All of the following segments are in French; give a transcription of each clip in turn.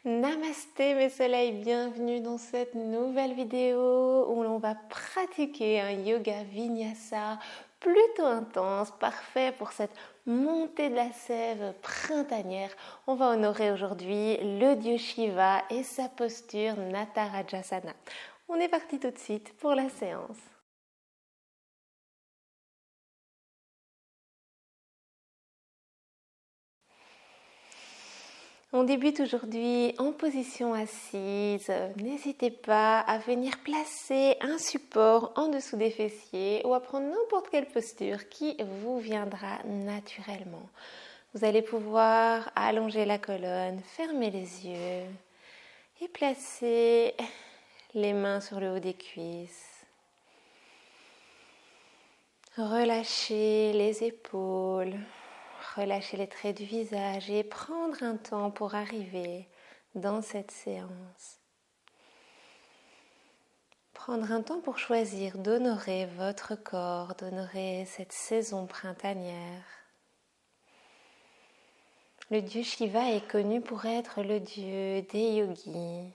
Namasté mes soleils, bienvenue dans cette nouvelle vidéo où l'on va pratiquer un yoga vinyasa plutôt intense, parfait pour cette montée de la sève printanière. On va honorer aujourd'hui le dieu Shiva et sa posture Natarajasana. On est parti tout de suite pour la séance. On débute aujourd'hui en position assise. N'hésitez pas à venir placer un support en dessous des fessiers ou à prendre n'importe quelle posture qui vous viendra naturellement. Vous allez pouvoir allonger la colonne, fermer les yeux et placer les mains sur le haut des cuisses. Relâchez les épaules. Relâchez les traits du visage et prendre un temps pour arriver dans cette séance. Prendre un temps pour choisir d'honorer votre corps, d'honorer cette saison printanière. Le dieu Shiva est connu pour être le dieu des yogis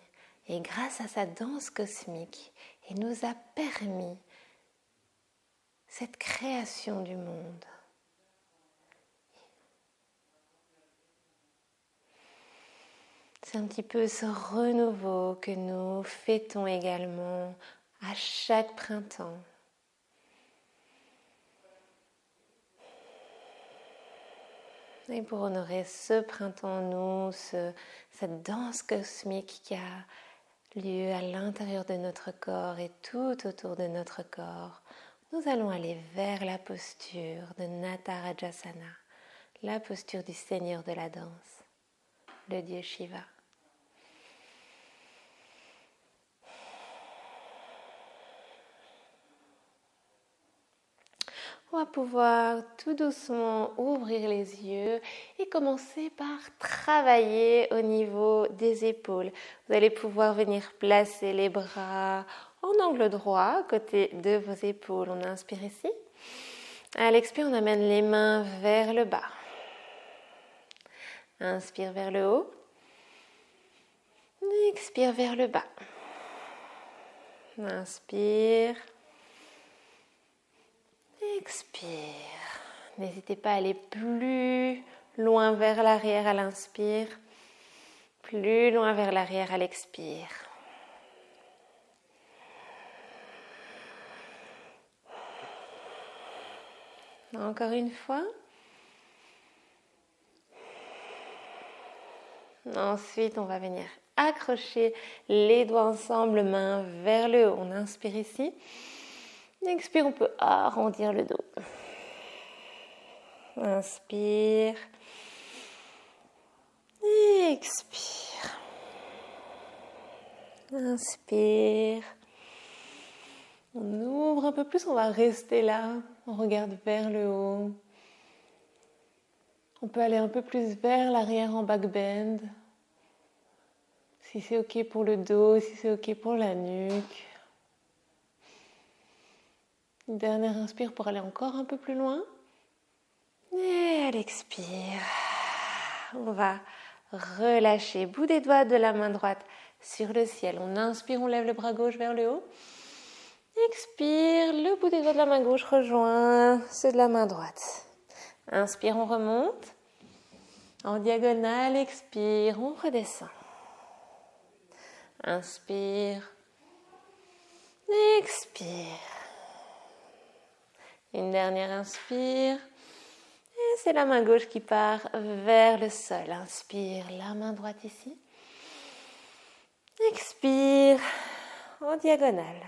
et grâce à sa danse cosmique, il nous a permis cette création du monde. C'est un petit peu ce renouveau que nous fêtons également à chaque printemps. Et pour honorer ce printemps en nous, cette danse cosmique qui a lieu à l'intérieur de notre corps et tout autour de notre corps, nous allons aller vers la posture de Natarajasana, la posture du Seigneur de la danse, le dieu Shiva. On va pouvoir tout doucement ouvrir les yeux et commencer par travailler au niveau des épaules. Vous allez pouvoir venir placer les bras en angle droit à côté de vos épaules. On inspire ici. À l'expire, on amène les mains vers le bas. Inspire vers le haut. Expire vers le bas. Inspire. Expire. N'hésitez pas à aller plus loin vers l'arrière à l'inspire, plus loin vers l'arrière à l'expire. Encore une fois. Ensuite, on va venir accrocher les doigts ensemble, mains vers le haut. On inspire ici. Expire, on peut arrondir le dos. Inspire. Expire. Inspire. On ouvre un peu plus, on va rester là. On regarde vers le haut. On peut aller un peu plus vers l'arrière en back bend. Si c'est ok pour le dos, si c'est ok pour la nuque. Une dernière inspire pour aller encore un peu plus loin. Et à l'expire, on va relâcher bout des doigts de la main droite sur le ciel. On inspire, on lève le bras gauche vers le haut. Expire, le bout des doigts de la main gauche rejoint ceux de la main droite. Inspire, on remonte. En diagonale, expire, on redescend. Inspire. Expire. Une dernière inspire. Et c'est la main gauche qui part vers le sol. Inspire, la main droite ici. Expire, en diagonale.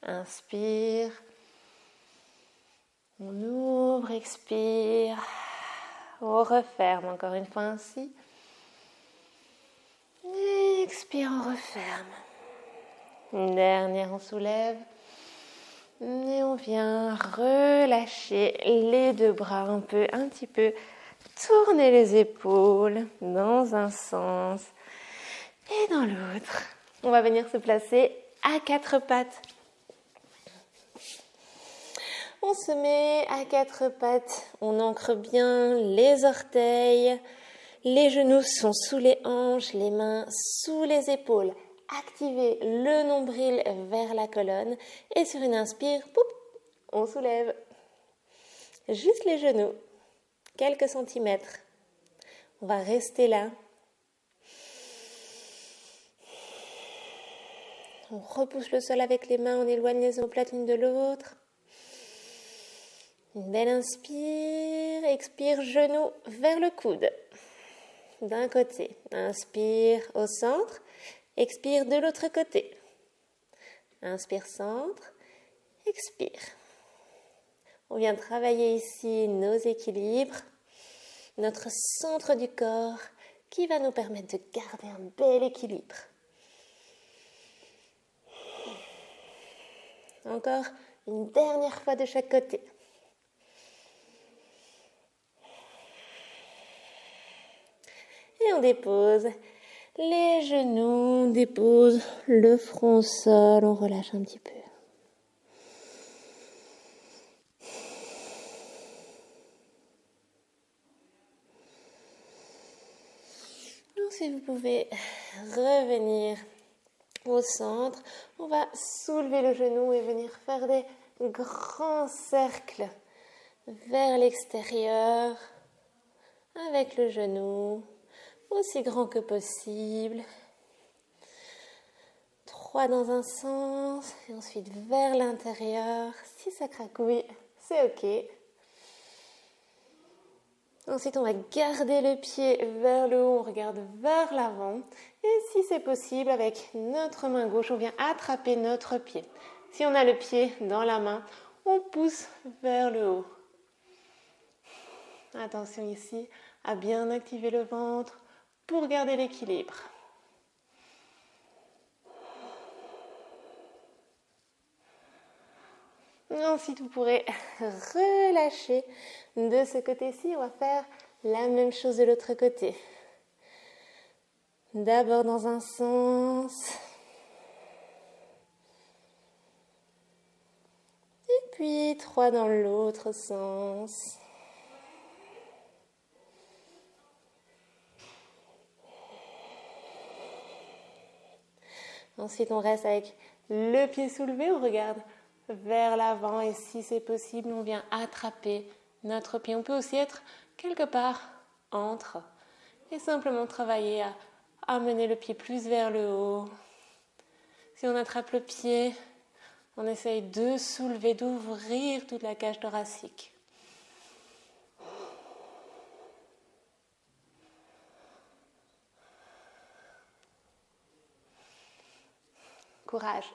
Inspire. On ouvre, expire. On referme encore une fois ainsi. Expire, on referme. Une dernière, on soulève. Et on vient relâcher les deux bras. On peut un petit peu tourner les épaules dans un sens et dans l'autre. On va venir se placer à quatre pattes. On se met à quatre pattes. On ancre bien les orteils, Les genoux sont sous les hanches, les mains sous les épaules. Activez le nombril vers la colonne et sur une inspire, poup, on soulève. Juste les genoux, quelques centimètres. On va rester là. On repousse le sol avec les mains, on éloigne les omoplates l'une de l'autre. Une belle inspire, expire, genoux vers le coude. D'un côté, inspire au centre, expire de l'autre côté. Inspire centre, expire. On vient travailler ici nos équilibres, notre centre du corps qui va nous permettre de garder un bel équilibre. Encore une dernière fois de chaque côté. Et on dépose les genoux, on dépose le front au sol, on relâche un petit peu. Donc si vous pouvez revenir au centre, on va soulever le genou et venir faire des grands cercles vers l'extérieur avec le genou, aussi grand que possible. 3 dans un sens et ensuite vers l'intérieur. Si ça cracouille, c'est ok. Ensuite, on va garder le pied vers le haut, on regarde vers l'avant. Et si c'est possible, avec notre main gauche, on vient attraper notre pied. Si on a le pied dans la main, on pousse vers le haut. Attention ici à bien activer le ventre pour garder l'équilibre. Ensuite, vous pourrez relâcher de ce côté-ci. On va faire la même chose de l'autre côté. D'abord dans un sens. Et puis 3 dans l'autre sens. Ensuite, on reste avec le pied soulevé. On regarde vers l'avant et si c'est possible, on vient attraper notre pied. On peut aussi être quelque part entre et simplement travailler à amener le pied plus vers le haut. Si on attrape le pied, on essaye de soulever, d'ouvrir toute la cage thoracique. Courage.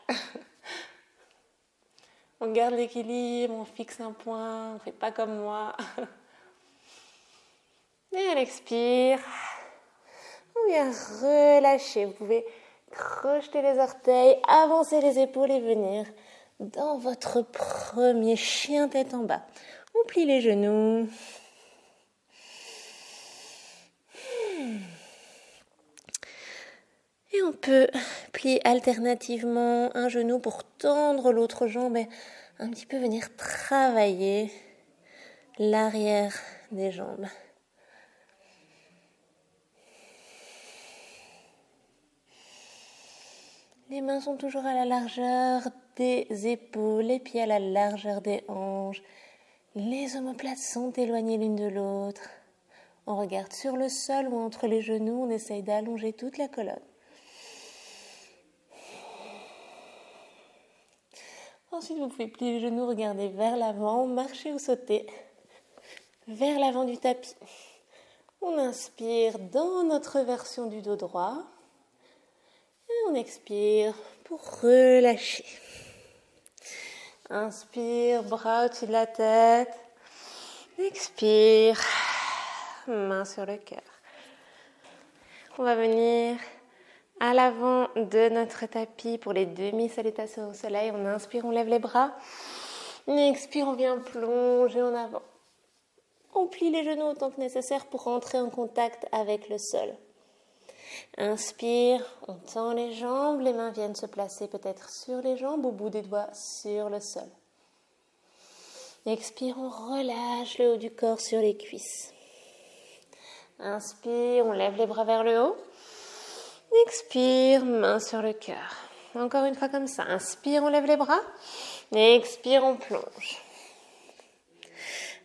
On garde l'équilibre, on fixe un point, on ne fait pas comme moi. Et à l'expire, on vient relâcher. Vous pouvez crocheter les orteils, avancer les épaules et venir dans votre premier chien tête en bas. On plie les genoux. Et on peut plier alternativement un genou pour tendre l'autre jambe et un petit peu venir travailler l'arrière des jambes. Les mains sont toujours à la largeur des épaules, les pieds à la largeur des hanches. Les omoplates sont éloignées l'une de l'autre. On regarde sur le sol ou entre les genoux, on essaye d'allonger toute la colonne. Ensuite, vous pouvez plier les genoux, regarder vers l'avant, marcher ou sauter vers l'avant du tapis. On inspire dans notre version du dos droit et on expire pour relâcher. Inspire, bras au-dessus de la tête. Expire, main sur le cœur. On va venir à l'avant de notre tapis pour les demi-salutations au soleil. On inspire, on lève les bras. On expire, on vient plonger en avant. On plie les genoux autant que nécessaire pour rentrer en contact avec le sol. Inspire, on tend les jambes. Les mains viennent se placer peut-être sur les jambes, au bout des doigts sur le sol. Expire, on relâche le haut du corps sur les cuisses. Inspire, on lève les bras vers le haut. Expire, main sur le cœur. Encore une fois comme ça. Inspire, on lève les bras. Expire, on plonge.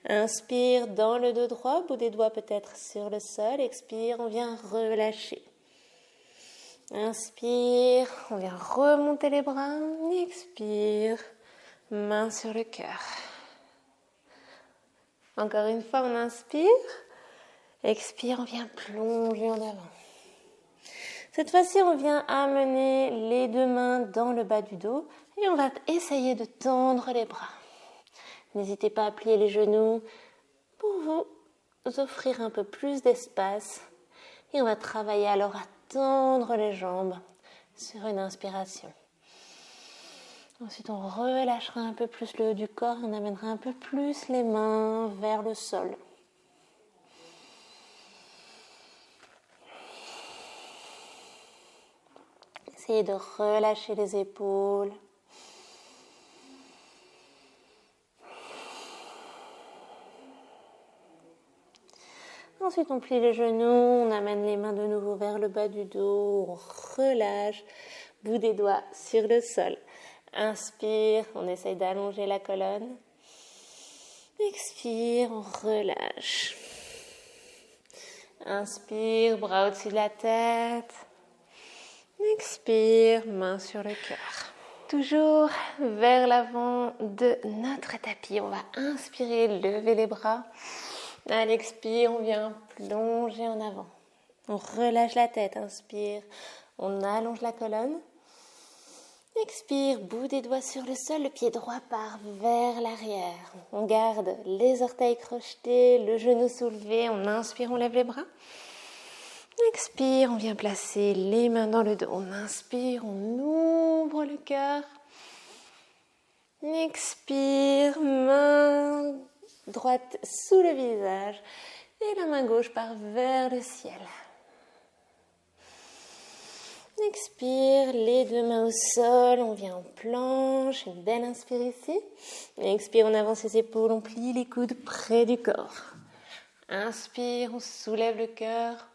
Inspire dans le dos droit, bout des doigts peut-être sur le sol. Expire, on vient relâcher. Inspire, on vient remonter les bras. Expire, main sur le cœur. Encore une fois, on inspire. Expire, on vient plonger en avant. Cette fois-ci, on vient amener les deux mains dans le bas du dos et on va essayer de tendre les bras. N'hésitez pas à plier les genoux pour vous offrir un peu plus d'espace. Et on va travailler alors à tendre les jambes sur une inspiration. Ensuite, on relâchera un peu plus le haut du corps et on amènera un peu plus les mains vers le sol. Essayez de relâcher les épaules. Ensuite, on plie les genoux, on amène les mains de nouveau vers le bas du dos, on relâche, bout des doigts sur le sol. Inspire, on essaye d'allonger la colonne. Expire, on relâche. Inspire, bras au-dessus de la tête. Expire, main sur le cœur. Toujours vers l'avant de notre tapis. On va inspirer, lever les bras. À l'expire, on vient plonger en avant. On relâche la tête, inspire. On allonge la colonne. Expire, bout des doigts sur le sol, le pied droit part vers l'arrière. On garde les orteils crochetés, le genou soulevé. On inspire, on lève les bras. Expire, on vient placer les mains dans le dos. On inspire, on ouvre le cœur. Expire, main droite sous le visage et la main gauche part vers le ciel. Expire, les deux mains au sol, on vient en planche, une belle inspire ici. Expire, on avance les épaules, on plie les coudes près du corps. Inspire, on soulève le cœur.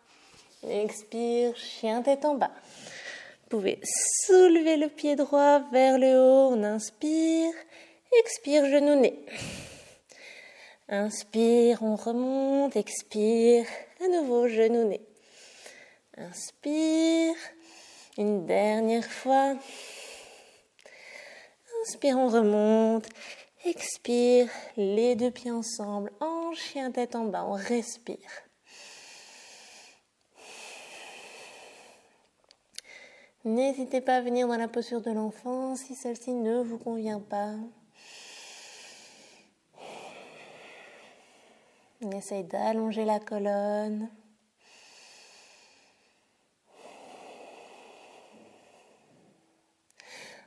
Expire, chien tête en bas. Vous pouvez soulever le pied droit vers le haut, on inspire. Expire, genou nez. Inspire, on remonte, expire, à nouveau genou nez. Inspire, une dernière fois. Inspire, on remonte, expire, les deux pieds ensemble, en chien tête en bas, on respire. N'hésitez pas à venir dans la posture de l'enfant si celle-ci ne vous convient pas. On essaye d'allonger la colonne.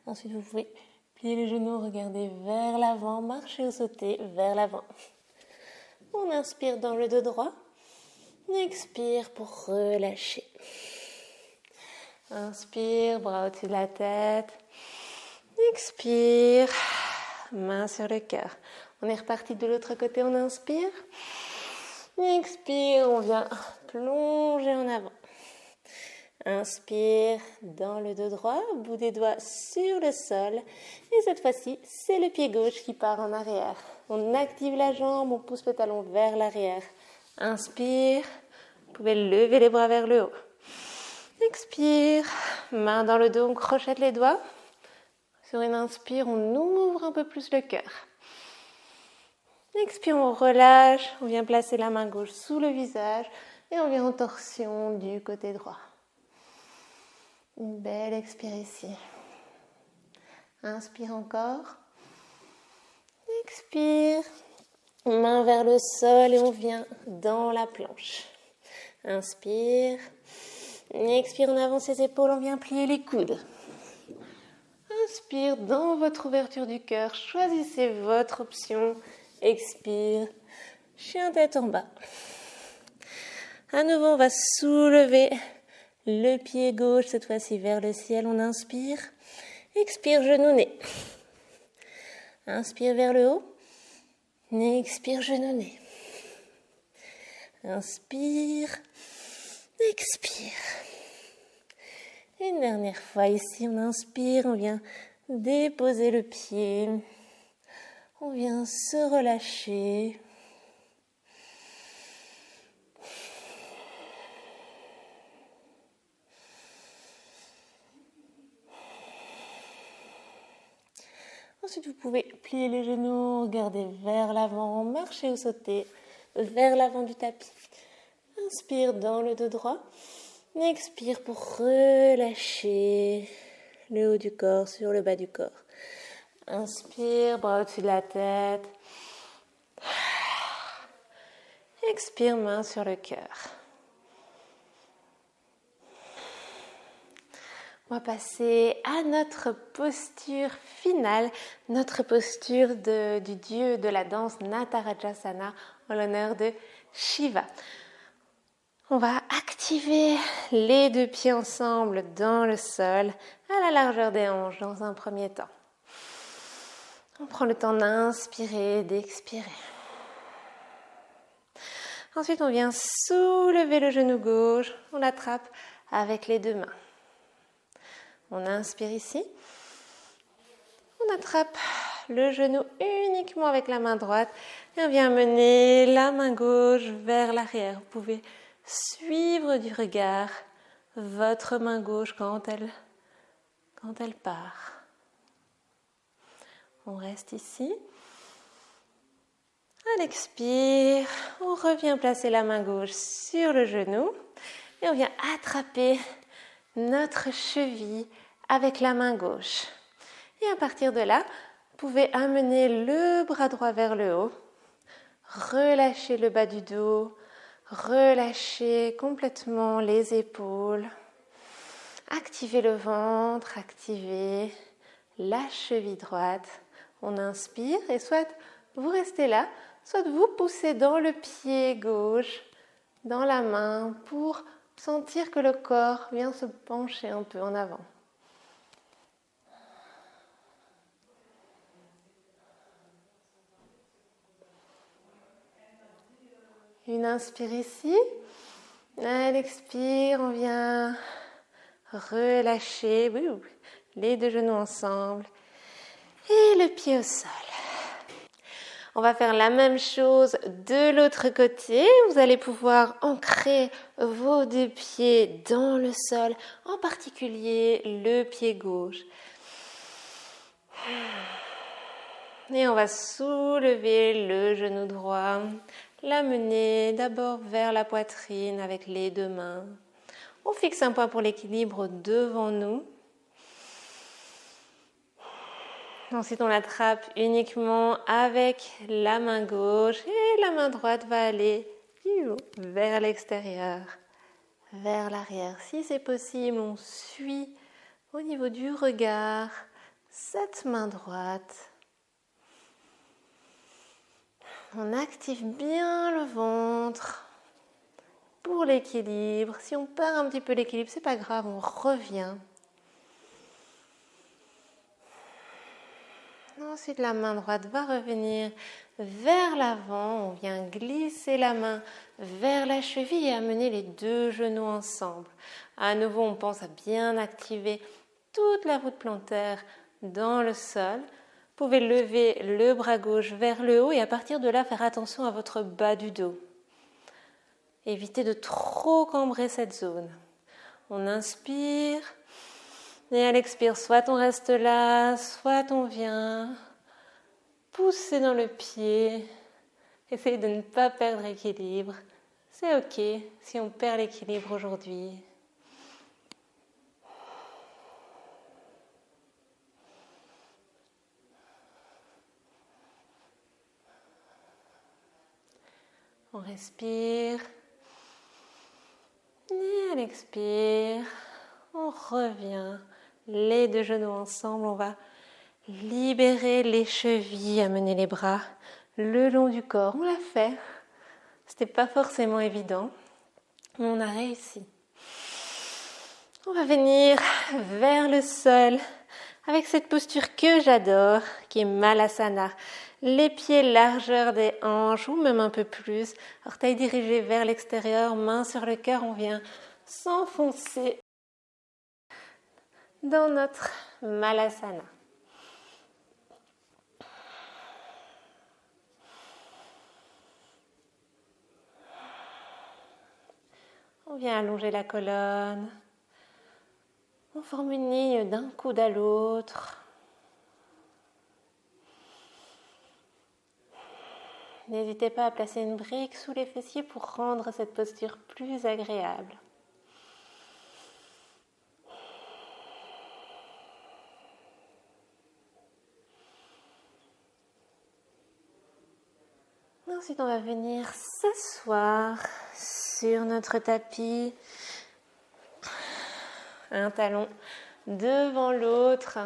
Ensuite, vous pouvez plier les genoux, regarder vers l'avant, marcher ou sauter vers l'avant. On inspire dans le dos droit. On expire pour relâcher. Inspire, bras au-dessus de la tête. Expire, main sur le cœur. On est reparti de l'autre côté, on inspire. Expire, on vient plonger en avant. Inspire dans le dos droit, bout des doigts sur le sol. Et cette fois-ci, c'est le pied gauche qui part en arrière. On active la jambe, on pousse le talon vers l'arrière. Inspire, vous pouvez lever les bras vers le haut. Expire, main dans le dos, on crochette les doigts. Sur une inspire, on ouvre un peu plus le cœur. Expire, on relâche, on vient placer la main gauche sous le visage et on vient en torsion du côté droit. Une belle expire ici. Inspire encore. Expire, main vers le sol et on vient dans la planche. Inspire. Expire, on avance les épaules, on vient plier les coudes. Inspire dans votre ouverture du cœur, choisissez votre option. Expire, chien tête en bas. À nouveau, on va soulever le pied gauche, cette fois-ci vers le ciel. On inspire, expire, genou nez. Inspire vers le haut, expire, genou nez. Inspire, expire. Une dernière fois ici, on inspire, on vient déposer le pied. On vient se relâcher. Ensuite, vous pouvez plier les genoux, regarder vers l'avant, marcher ou sauter vers l'avant du tapis. Inspire dans le dos droit. Expire pour relâcher le haut du corps sur le bas du corps. Inspire, bras au-dessus de la tête. Expire, main sur le cœur. On va passer à notre posture finale, notre posture du dieu de la danse Natarajasana en l'honneur de Shiva. On va activer les deux pieds ensemble dans le sol, à la largeur des hanches dans un premier temps. On prend le temps d'inspirer, d'expirer. Ensuite, on vient soulever le genou gauche, on l'attrape avec les deux mains. On inspire ici. On attrape le genou uniquement avec la main droite et on vient mener la main gauche vers l'arrière. Vous pouvez suivre du regard votre main gauche quand elle part. On reste ici. À l'expire, on revient placer la main gauche sur le genou et on vient attraper notre cheville avec la main gauche. Et à partir de là, vous pouvez amener le bras droit vers le haut, relâcher le bas du dos, relâcher complètement les épaules, activer le ventre, activer la cheville droite. On inspire et soit vous restez là, soit vous poussez dans le pied gauche, dans la main pour sentir que le corps vient se pencher un peu en avant. Une inspire ici. À l'expire, on vient relâcher les deux genoux ensemble et le pied au sol. On va faire la même chose de l'autre côté. Vous allez pouvoir ancrer vos deux pieds dans le sol, en particulier le pied gauche. Et on va soulever le genou droit, l'amener d'abord vers la poitrine avec les deux mains. On fixe un point pour l'équilibre devant nous. Ensuite, on l'attrape uniquement avec la main gauche et la main droite va aller vers l'extérieur, vers l'arrière. Si c'est possible, on suit au niveau du regard cette main droite. On active bien le ventre pour l'équilibre. Si on perd un petit peu l'équilibre, c'est pas grave, on revient. Ensuite, la main droite va revenir vers l'avant. On vient glisser la main vers la cheville et amener les deux genoux ensemble. À nouveau, on pense à bien activer toute la voûte plantaire dans le sol. Vous pouvez lever le bras gauche vers le haut et à partir de là, faire attention à votre bas du dos. Évitez de trop cambrer cette zone. On inspire. Et à l'expire, soit on reste là, soit on vient pousser dans le pied. Essayez de ne pas perdre l'équilibre. C'est ok si on perd l'équilibre aujourd'hui. On respire. Et à l'expire, on revient. Les deux genoux ensemble, on va libérer les chevilles, amener les bras le long du corps. On l'a fait. C'était pas forcément évident, mais on a réussi. On va venir vers le sol avec cette posture que j'adore, qui est Malasana. Les pieds largeur des hanches ou même un peu plus. Orteils dirigés vers l'extérieur, main sur le cœur. On vient s'enfoncer dans notre Malasana. On vient allonger la colonne. On forme une ligne d'un coude à l'autre. N'hésitez pas à placer une brique sous les fessiers pour rendre cette posture plus agréable. Ensuite, on va venir s'asseoir sur notre tapis. Un talon devant l'autre.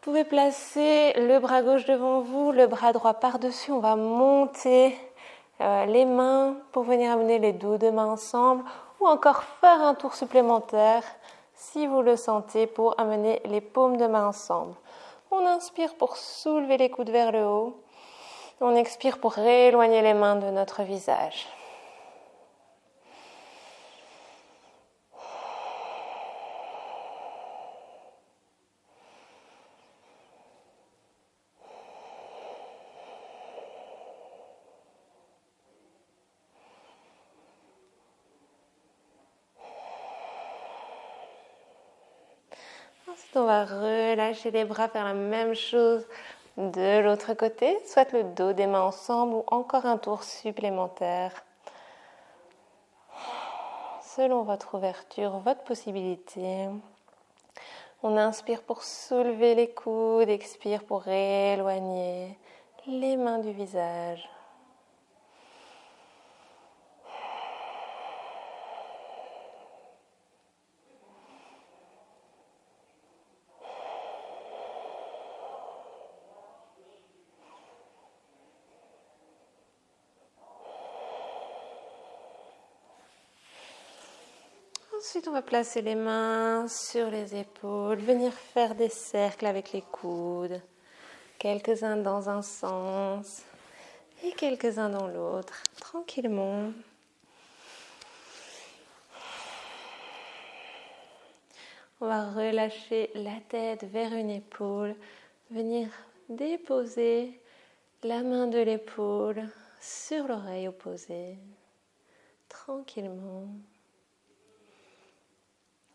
Vous pouvez placer le bras gauche devant vous, le bras droit par-dessus. On va monter les mains pour venir amener les deux mains ensemble ou encore faire un tour supplémentaire si vous le sentez pour amener les paumes de main ensemble. On inspire pour soulever les coudes vers le haut. On expire pour rééloigner les mains de notre visage. Ensuite, on va relâcher les bras, faire la même chose de l'autre côté, soit le dos des mains ensemble ou encore un tour supplémentaire. Selon votre ouverture, votre possibilité. On inspire pour soulever les coudes, expire pour rééloigner les mains du visage. Ensuite, on va placer les mains sur les épaules, venir faire des cercles avec les coudes, quelques-uns dans un sens et quelques-uns dans l'autre, tranquillement. On va relâcher la tête vers une épaule, venir déposer la main de l'épaule sur l'oreille opposée, tranquillement.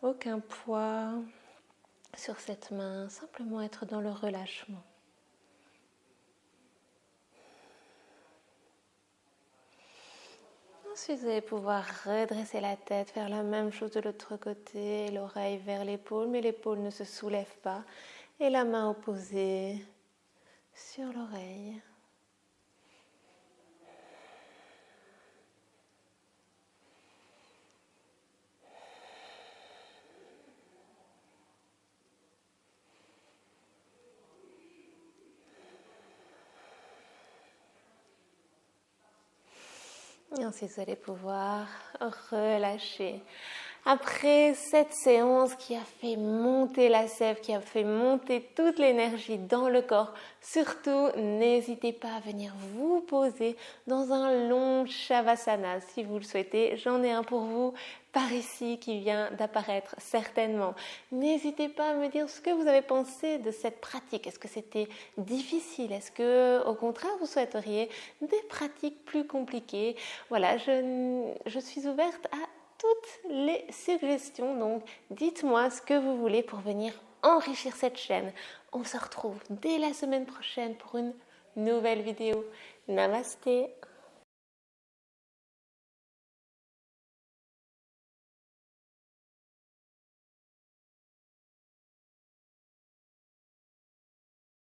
Aucun poids sur cette main, simplement être dans le relâchement. Ensuite, vous allez pouvoir redresser la tête, faire la même chose de l'autre côté, l'oreille vers l'épaule, mais l'épaule ne se soulève pas. Et la main opposée sur l'oreille. Et ensuite, vous allez pouvoir relâcher. Après cette séance qui a fait monter la sève, qui a fait monter toute l'énergie dans le corps, surtout n'hésitez pas à venir vous poser dans un long Shavasana si vous le souhaitez. J'en ai un pour vous par ici qui vient d'apparaître certainement. N'hésitez pas à me dire ce que vous avez pensé de cette pratique. Est-ce que c'était difficile? Est-ce que au contraire vous souhaiteriez des pratiques plus compliquées? Voilà, je suis ouverte à toutes les suggestions, donc dites-moi ce que vous voulez pour venir enrichir cette chaîne. On se retrouve dès la semaine prochaine pour une nouvelle vidéo. Namasté.